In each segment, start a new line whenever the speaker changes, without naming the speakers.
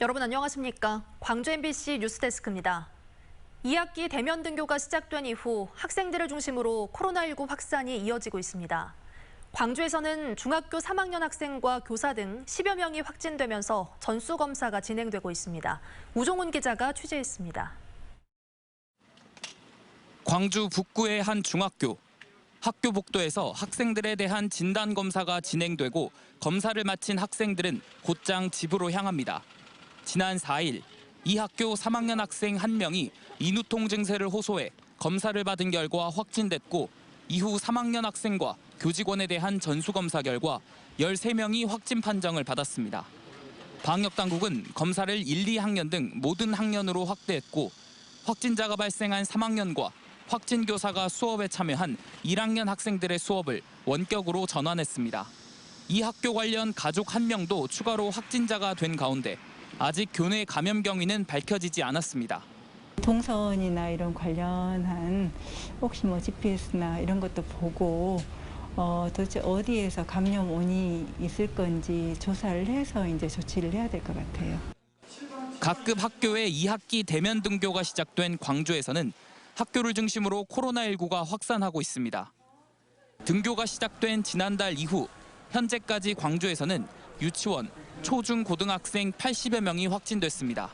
여러분 안녕하십니까? 광주 MBC 뉴스데스크입니다. 2학기 대면 등교가 시작된 이후 학생들을 중심으로 코로나19 확산이 이어지고 있습니다. 광주에서는 중학교 3학년 학생과 교사 등 10여 명이 확진되면서 전수검사가 진행되고 있습니다. 우종훈 기자가 취재했습니다.
광주 북구의 한 중학교. 학교 복도에서 학생들에 대한 진단검사가 진행되고 검사를 마친 학생들은 곧장 집으로 향합니다. 지난 4일, 이 학교 3학년 학생 1명이 인후통 증세를 호소해 검사를 받은 결과 확진됐고 이후 3학년 학생과 교직원에 대한 전수검사 결과 13명이 확진 판정을 받았습니다. 방역당국은 검사를 1, 2학년 등 모든 학년으로 확대했고 확진자가 발생한 3학년과 확진 교사가 수업에 참여한 1학년 학생들의 수업을 원격으로 전환했습니다. 이 학교 관련 가족 1명도 추가로 확진자가 된 가운데 아직 교내 감염 경위는 밝혀지지 않았습니다.
동선이나 이런 관련한 혹시 GPS나 이런 것도 보고 도대체 어디에서 감염원이 있을 건지 조사를 해서 이제 조치를 해야 될 것 같아요.
각급 학교의 2학기 대면 등교가 시작된 광주에서는 학교를 중심으로 코로나19가 확산하고 있습니다. 등교가 시작된 지난달 이후 현재까지 광주에서는 유치원, 초중 고등학생 80여 명이 확진됐습니다.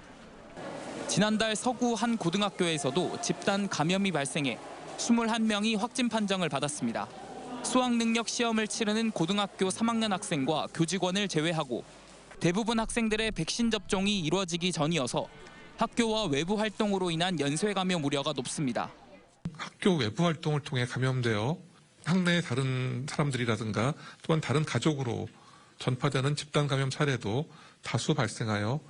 지난달 서구 한 고등학교에서도 집단 감염이 발생해 21명이 확진 판정을 받았습니다. 수학능력 시험을 치르는 고등학교 3학년 학생과 교직원을 제외하고 대부분 학생들의 백신 접종이 이루어지기 전이어서 학교와 외부 활동으로 인한 연쇄 감염 우려가 높습니다.
학교 외부 활동을 통해 감염되어 학내의 다른 사람들이라든가 또한 다른 가족으로 전파되는 집단 감염 사례도 다수 발생하여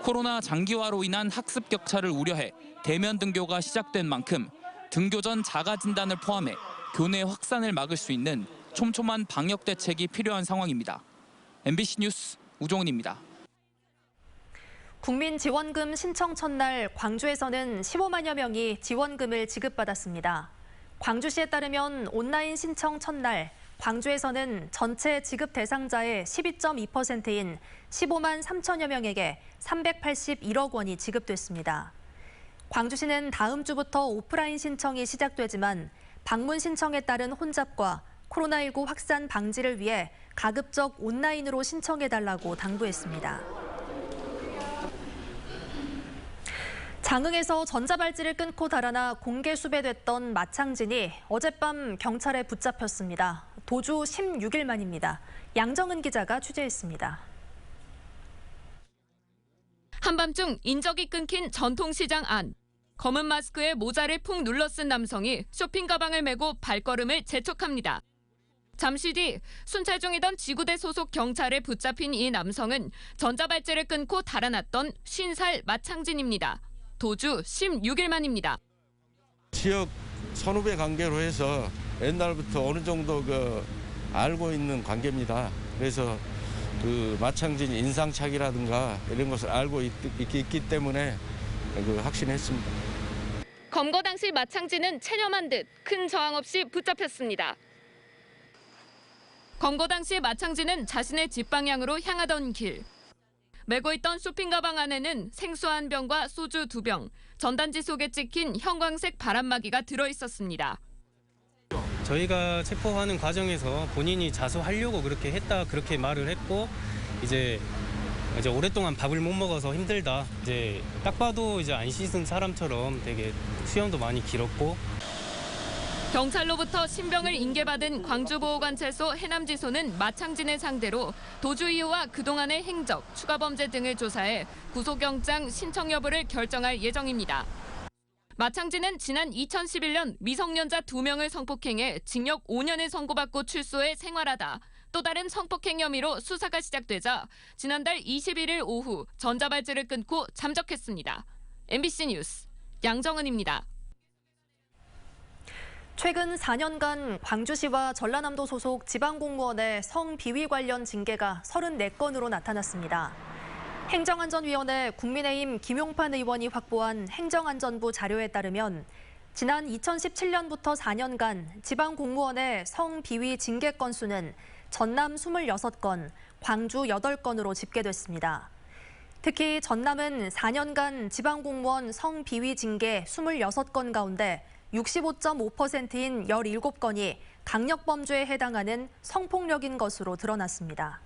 코로나 장기화로 인한 학습 격차를 우려해 대면 등교가 시작된 만큼 등교 전 자가 진단을 포함해 교내 확산을 막을 수 있는 촘촘한 방역 대책이 필요한 상황입니다. MBC 뉴스 우종훈입니다.
국민지원금 신청 첫날 광주에서는 15만여 명이 지원금을 지급받았습니다. 광주시에 따르면 온라인 신청 첫날 광주에서는 전체 지급 대상자의 12.2%인 15만 3천여 명에게 381억 원이 지급됐습니다. 광주시는 다음 주부터 오프라인 신청이 시작되지만 방문 신청에 따른 혼잡과 코로나19 확산 방지를 위해 가급적 온라인으로 신청해달라고 당부했습니다. 장흥에서 전자발찌를 끊고 달아나 공개 수배됐던 마창진이 어젯밤 경찰에 붙잡혔습니다. 도주 16일 만입니다. 양정은 기자가 취재했습니다.
한밤중 인적이 끊긴 전통시장 안. 검은 마스크에 모자를 푹 눌러쓴 남성이 쇼핑 가방을 메고 발걸음을 재촉합니다. 잠시 뒤 순찰 중이던 지구대 소속 경찰에 붙잡힌 이 남성은 전자발찌를 끊고 달아났던 50살 마창진입니다. 도주 16일 만입니다.
지역 선후배 관계로 해서 옛날부터 어느 정도 알고 있는 관계입니다. 그래서 마창진 인상착의라든가 이런 것을 알고 있기 때문에 확신했습니다.
검거 당시 마창진은 체념한 듯 큰 저항 없이 붙잡혔습니다. 검거 당시 마창진은 자신의 집 방향으로 향하던 길. 메고 있던 쇼핑 가방 안에는 생수 1병과 소주 2병, 전단지 속에 찍힌 형광색 바람막이가 들어있었습니다.
저희가 체포하는 과정에서 본인이 자수하려고 그렇게 말을 했고 이제 오랫동안 밥을 못 먹어서 힘들다. 딱 봐도 안 씻은 사람처럼 되게 수염도 많이 길었고.
경찰로부터 신병을 인계받은 광주보호관찰소 해남지소는 마창진을 상대로 도주 이유와 그동안의 행적, 추가 범죄 등을 조사해 구속영장 신청 여부를 결정할 예정입니다. 마창진은 지난 2011년 미성년자 2명을 성폭행해 징역 5년을 선고받고 출소해 생활하다 또 다른 성폭행 혐의로 수사가 시작되자 지난달 21일 오후 전자발찌를 끊고 잠적했습니다. MBC 뉴스 양정은입니다.
최근 4년간 광주시와 전라남도 소속 지방공무원의 성비위 관련 징계가 34건으로 나타났습니다. 행정안전위원회 국민의힘 김용판 의원이 확보한 행정안전부 자료에 따르면 지난 2017년부터 4년간 지방공무원의 성비위 징계 건수는 전남 26건, 광주 8건으로 집계됐습니다. 특히 전남은 4년간 지방공무원 성비위 징계 26건 가운데 65.5%인 17건이 강력범죄에 해당하는 성폭력인 것으로 드러났습니다.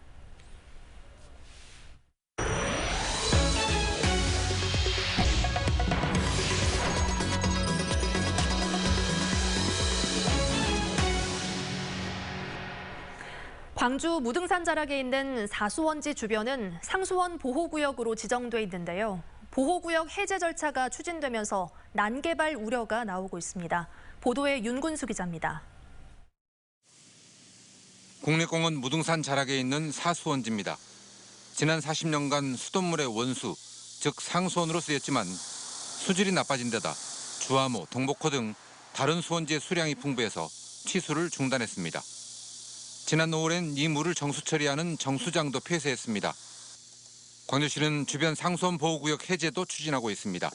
광주 무등산 자락에 있는 사수원지 주변은 상수원 보호구역으로 지정돼 있는데요. 보호구역 해제 절차가 추진되면서 난개발 우려가 나오고 있습니다. 보도에 윤군수 기자입니다.
국립공원 무등산 자락에 있는 사수원지입니다. 지난 40년간 수돗물의 원수, 즉 상수원으로 쓰였지만 수질이 나빠진 데다 주암호, 동복호 등 다른 수원지의 수량이 풍부해서 취수를 중단했습니다. 지난 5월엔 이 물을 정수 처리하는 정수장도 폐쇄했습니다. 광주시는 주변 상수원 보호구역 해제도 추진하고 있습니다.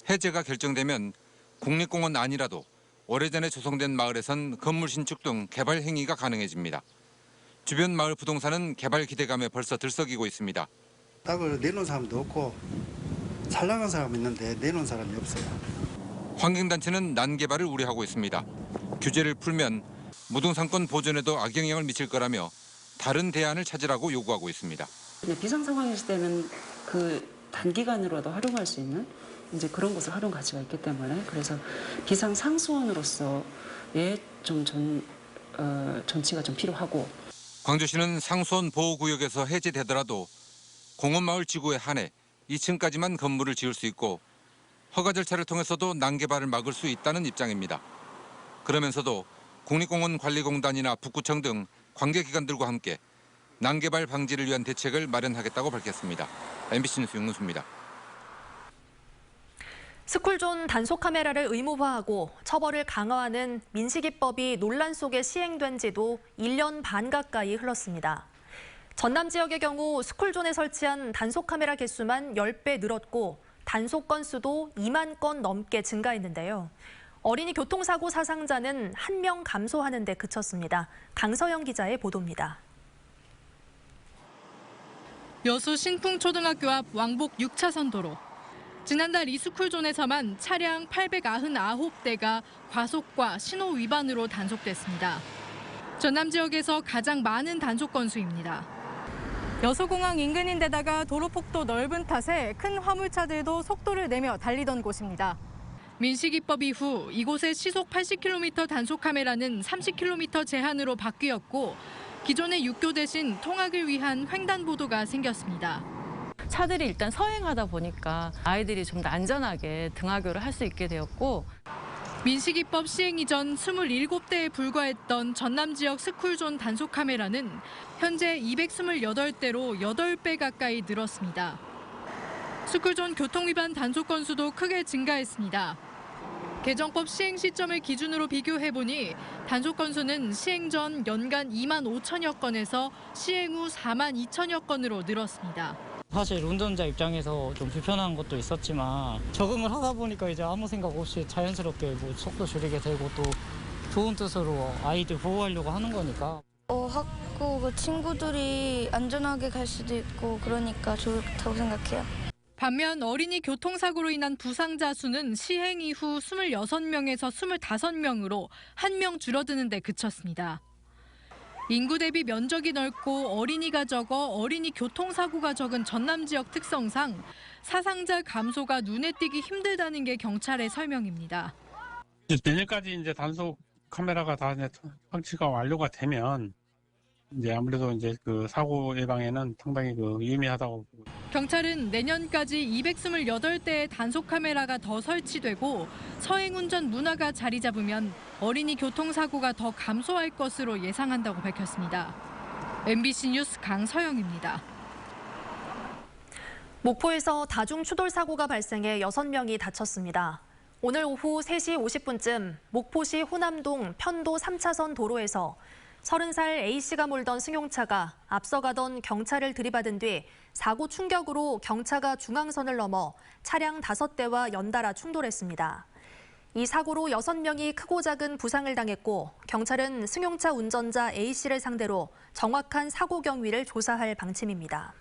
해제가 결정되면 국립공원 아니라도 오래전에 조성된 마을에선 건물 신축 등 개발 행위가 가능해집니다. 주변 마을 부동산은 개발 기대감에 벌써 들썩이고 있습니다.
땅을 내놓은 사람도 없고 잘 나간 사람은 있는데 내놓은 사람이 없어요.
환경단체는 난개발을 우려하고 있습니다. 규제를 풀면 무등산권 보존에도 악영향을 미칠 거라며 다른 대안을 찾으라고 요구하고 있습니다.
비상 상황일 때는 그 단기간으로도 활용할 수 있는 이제 그런 것을 활용 가치가 있기 때문에 그래서 비상 상수원으로서의 좀 전치가 좀 필요하고.
광주시는 상수원 보호구역에서 해제되더라도 공원마을 지구에 한해 2층까지만 건물을 지을 수 있고 허가 절차를 통해서도 난개발을 막을 수 있다는 입장입니다. 그러면서도 국립공원관리공단이나 북구청 등 관계기관들과 함께 난개발 방지를 위한 대책을 마련하겠다고 밝혔습니다. MBC 뉴스 윤근수입니다.
스쿨존 단속 카메라를 의무화하고 처벌을 강화하는 민식이법이 논란 속에 시행된 지도 1년 반 가까이 흘렀습니다. 전남 지역의 경우 스쿨존에 설치한 단속 카메라 개수만 10배 늘었고 단속 건수도 2만 건 넘게 증가했는데요. 어린이 교통사고 사상자는 1명 감소하는 데 그쳤습니다. 강서영 기자의 보도입니다.
여수 신풍초등학교 앞 왕복 6차선 도로. 지난달 이 스쿨존에서만 차량 899대가 과속과 신호 위반으로 단속됐습니다. 전남 지역에서 가장 많은 단속 건수입니다. 여수공항 인근인데다가 도로폭도 넓은 탓에 큰 화물차들도 속도를 내며 달리던 곳입니다. 민식이법 이후 이곳의 시속 80km 단속 카메라는 30km 제한으로 바뀌었고 기존의 육교 대신 통학을 위한 횡단보도가 생겼습니다.
차들이 일단 서행하다 보니까 아이들이 좀 더 안전하게 등하교를 할 수 있게 되었고
민식이법 시행 이전 27대에 불과했던 전남 지역 스쿨존 단속 카메라는 현재 228대로 8배 가까이 늘었습니다. 스쿨존 교통위반 단속 건수도 크게 증가했습니다. 개정법 시행 시점을 기준으로 비교해보니 단속 건수는 시행 전 연간 2만 5천여 건에서 시행 후 4만 2천여 건으로 늘었습니다.
사실 운전자 입장에서 좀 불편한 것도 있었지만 적응을 하다 보니까 이제 아무 생각 없이 자연스럽게 뭐 속도 줄이게 되고 또 좋은 뜻으로 아이들 보호하려고 하는 거니까.
학교 친구들이 안전하게 갈 수도 있고 그러니까 좋다고 생각해요.
반면 어린이 교통사고로 인한 부상자 수는 시행 이후 26명에서 25명으로 1명 줄어드는 데 그쳤습니다. 인구 대비 면적이 넓고 어린이가 적어 어린이 교통사고가 적은 전남 지역 특성상 사상자 감소가 눈에 띄기 힘들다는 게 경찰의 설명입니다.
내년까지 이제 단속 카메라가 다 설치가 완료가 되면 이제 아무래도 이제 그 사고 예방에는 상당히 유의미하다고.
경찰은 내년까지 228대의 단속 카메라가 더 설치되고 서행 운전 문화가 자리 잡으면 어린이 교통사고가 더 감소할 것으로 예상한다고 밝혔습니다. MBC 뉴스 강서영입니다.
목포에서 다중 추돌 사고가 발생해 6명이 다쳤습니다. 오늘 오후 3시 50분쯤 목포시 호남동 편도 3차선 도로에서 30살 A씨가 몰던 승용차가 앞서가던 경차를 들이받은 뒤 사고 충격으로 경차가 중앙선을 넘어 차량 5대와 연달아 충돌했습니다. 이 사고로 6명이 크고 작은 부상을 당했고 경찰은 승용차 운전자 A씨를 상대로 정확한 사고 경위를 조사할 방침입니다.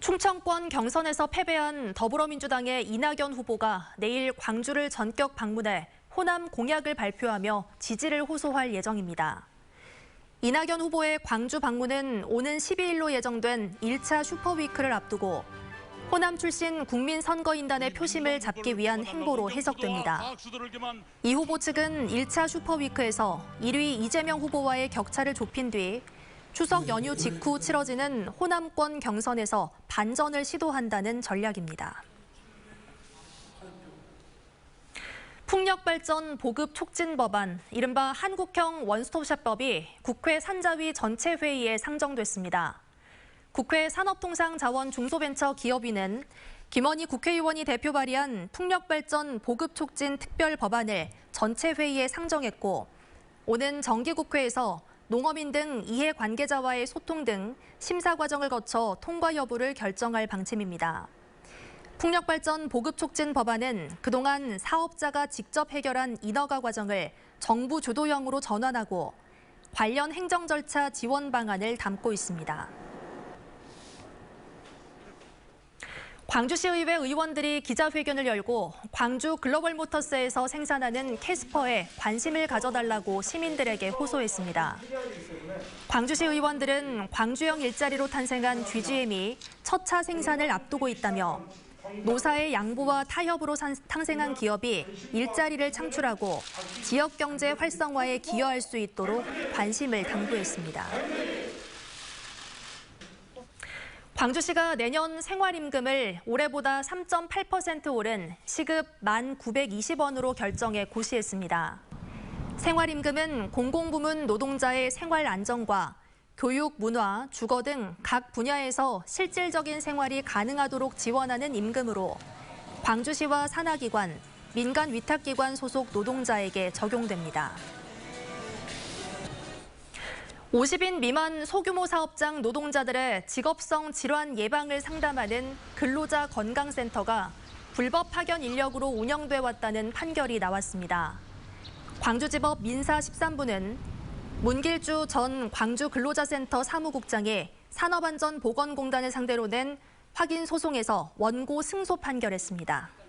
충청권 경선에서 패배한 더불어민주당의 이낙연 후보가 내일 광주를 전격 방문해 호남 공약을 발표하며 지지를 호소할 예정입니다. 이낙연 후보의 광주 방문은 오는 12일로 예정된 1차 슈퍼위크를 앞두고 호남 출신 국민선거인단의 표심을 잡기 위한 행보로 해석됩니다. 이 후보 측은 1차 슈퍼위크에서 1위 이재명 후보와의 격차를 좁힌 뒤 추석 연휴 직후 치러지는 호남권 경선에서 반전을 시도한다는 전략입니다. 풍력발전 보급 촉진 법안, 이른바 한국형 원스톱샵법이 국회 산자위 전체 회의에 상정됐습니다. 국회 산업통상자원중소벤처기업위는 김원희 국회의원이 대표 발의한 풍력발전 보급 촉진 특별 법안을 전체 회의에 상정했고, 오는 정기국회에서 농어민 등 이해관계자와의 소통 등 심사 과정을 거쳐 통과 여부를 결정할 방침입니다. 풍력발전 보급 촉진 법안은 그동안 사업자가 직접 해결한 인허가 과정을 정부 주도형으로 전환하고 관련 행정 절차 지원 방안을 담고 있습니다. 광주시의회 의원들이 기자회견을 열고 광주 글로벌모터스에서 생산하는 캐스퍼에 관심을 가져달라고 시민들에게 호소했습니다. 광주시 의원들은 광주형 일자리로 탄생한 GGM이 첫 차 생산을 앞두고 있다며 노사의 양보와 타협으로 탄생한 기업이 일자리를 창출하고 지역 경제 활성화에 기여할 수 있도록 관심을 당부했습니다. 광주시가 내년 생활임금을 올해보다 3.8% 오른 시급 1,920원으로 결정해 고시했습니다. 생활임금은 공공부문 노동자의 생활 안정과 교육, 문화, 주거 등 각 분야에서 실질적인 생활이 가능하도록 지원하는 임금으로 광주시와 산하기관, 민간 위탁기관 소속 노동자에게 적용됩니다. 50인 미만 소규모 사업장 노동자들의 직업성 질환 예방을 상담하는 근로자 건강센터가 불법 파견 인력으로 운영돼 왔다는 판결이 나왔습니다. 광주지법 민사 13부는 문길주 전 광주근로자센터 사무국장이 산업안전보건공단을 상대로 낸 확인 소송에서 원고 승소 판결했습니다.